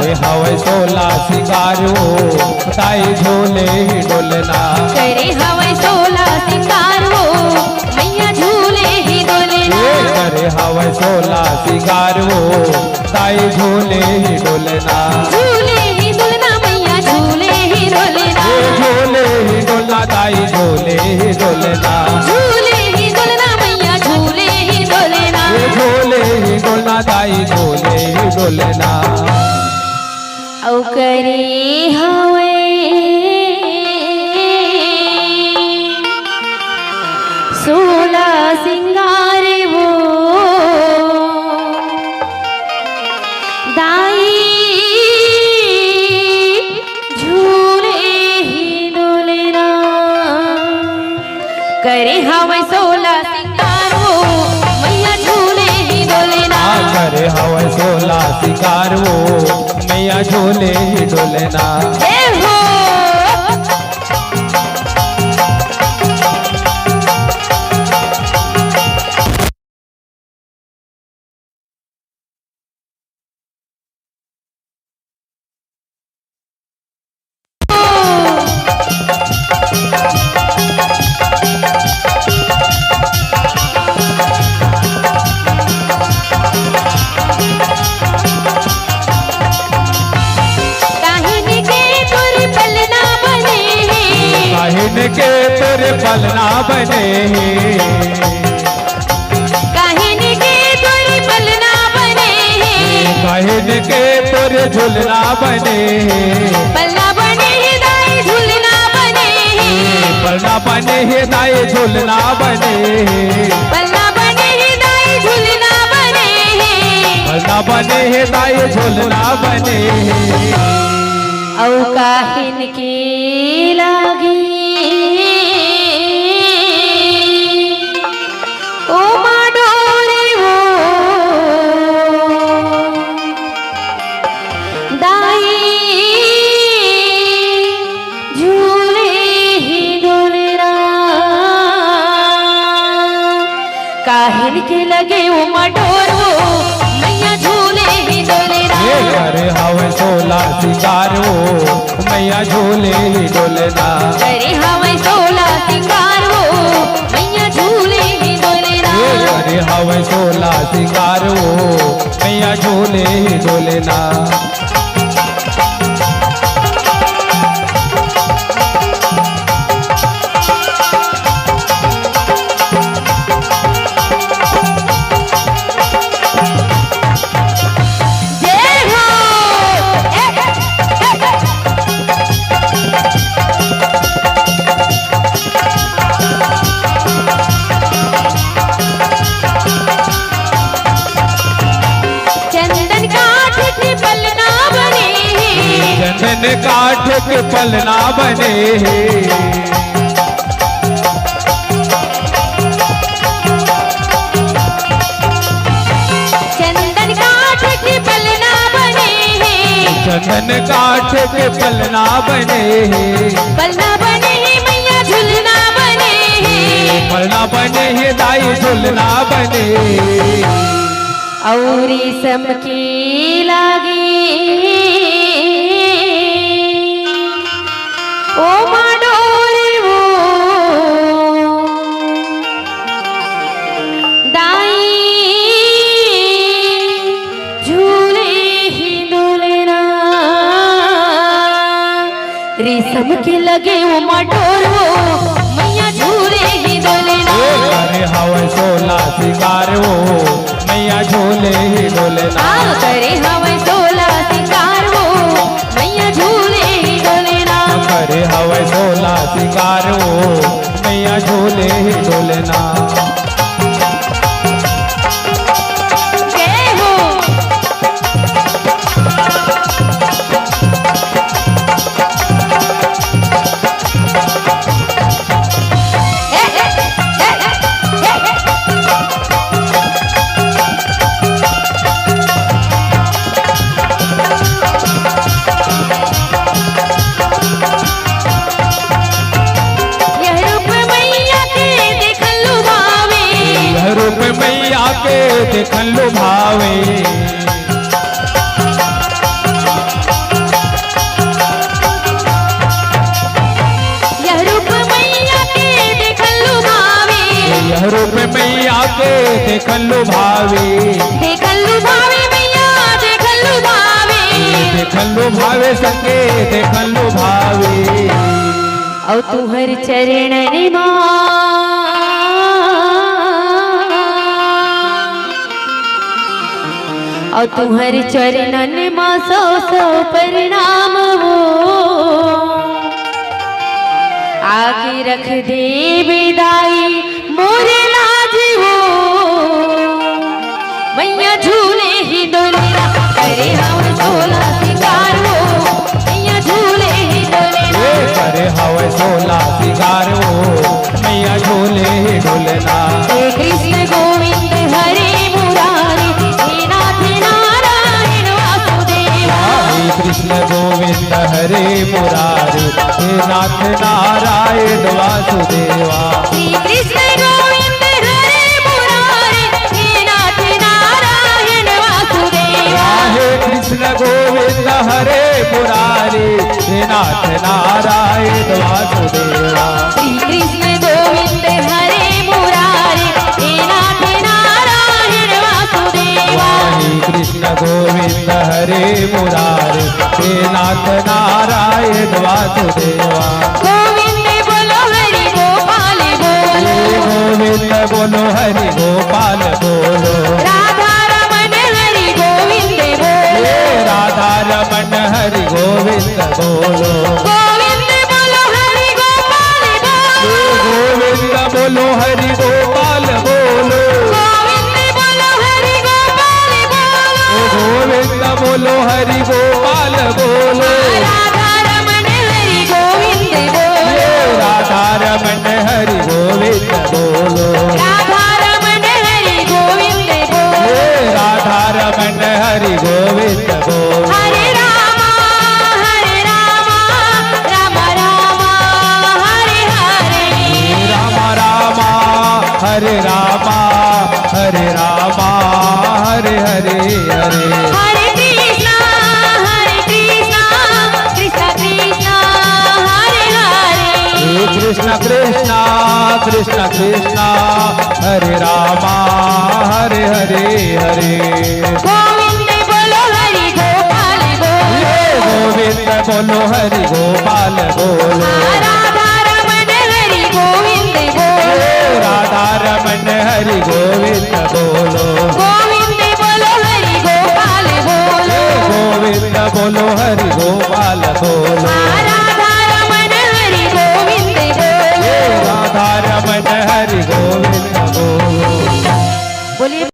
करे हवे सोला सिंगारो ताई झूले ही डोलना करे हवे सोला सिंगारो मैया झूले ही डोलना करे हवे सोला सिंगारो ताई झूले ही डोलना झूले ही डोलना मैया झूले ही डोलना झूले ही डोलना ताई झूले ही डोलना झूले ही डोलना मैया झूले ही डोलना झूले ही डोलना ताई झूले ही डोलना औ करे हवे सोला सिंगार वो दाई झूले ही डोलना करे हवे सोला सिंगार वो मैया झूले ही डोलना करे हवे सोला सिंगारो मैया झूले ही डोलना हो के तेरे पलना बने काहिन के तोरे पलना बने काहिन के तेरे झुलना बने पलना बने दाई झुलना बने पलना बने है दाई झुलना बने पलना बने दाई झुलना बने पलना बने है दाई झुलना बने औ काहिन के लागी ओ माडोरे वो दाई झूले ही डोलना काहिन के लगे वो माडोर वो मैया झूले ही डोलना करे हवे सोला सिंगारो मैया झूले ही डोलना करे हवे सोला सिंगारो मैया झूले ही डोलना करे हवे सोला सिंगारो मैया झूले ही डोलना चंदन काठ के पलना बने चंदन काठ के पलना बने चंदन काठ के पलना बने पलना बने मैया झुलना बने पलना बने है दाई झुलना बने औरी समकी लागी ओ माडोरे वो दाई झूले ही डोलना रेशम के लगे वो माडोर वो मैया झूले ही डोलना करे हवे सोला सिंगारो मैया झूले ही डोलना करे हवे सोला सिंगारो मैया झूले ही डोलना करे हवे सोला सिंगारो मैया झूले ही डोलना जय हो देखन लो भावे देखन लो भावे संगे देखन लो भावे और तुहर चरणन और तुहर चरणन मां सौ सौ परिणाम हो आगे रख दे विदाई मोरे लाज हो मैया झूले ही डोलेरा करे हम झोला सिंगार हो मैया झूले ही डोलेरा करे हवे सोला सिंगारो मैया झूले ही डोलना हे कृष्ण गोविंद हरे मुरारी हे नाथ नारायण वासुदेवा हे कृष्ण गोविंद हरे मुरारी हे नाथ नारायण वासुदेवा श्री कृष्ण गोविंद हरे मुरारी हे नाथ नारायण वासुदेवा हे कृष्ण गोविंद हरे मुरारी हे नाथ नारायण वासुदेवा श्री कृष्ण गोविंद हरे मुरारी हे नाथ नारायण वासुदेवा हे कृष्ण गोविंद हरे मुरारी हे नाथ नारायण वासुदेवा गोविंद बोलो हरि गोपाल बोलो गोविंद बोलो हरि गोपाल बोलो राधा रमन हरि गोविंद बोलो राधा रमन हरि गोविंद बोलो गोविंद बोलो हरि गोपाल बोलो गोविंद बोलो हरि गोपाल बोलो गोविंद बोलो हरि गोपाल बोलो गोविंद बोलो हरि गोपाल बोलो राधा रमन हरि गोविंद बोलो राधा रमन हरि गोविंद बोलो राधा रमन हरि गोविंद बोलो राधा रमन हरि गोविंद बोलो हरे रामा राम रामा हरे हरे राम रामा हरे रामा हरे रामा हरे हरे हरे हरे कृष्णा कृष्ण कृष्ण हरे हरे कृष्ण कृष्ण कृष्ण कृष्ण हरे रामा हरे हरे हरे गोविंद बोलो हरि गोपाल बोलो गोविंद बोलो हरि गोपाल बोलो राधा रमन हरि गोविंद बोलो राधा रमन हरि गोविंद बोलो गोविंद बोलो हरि गोपाल बोलो गोविंद बोलो हरि गोपाल बोलो राधा रमन हरि गोविंद बोलो राधा रमन हरि गोविंद बोलो बोलिए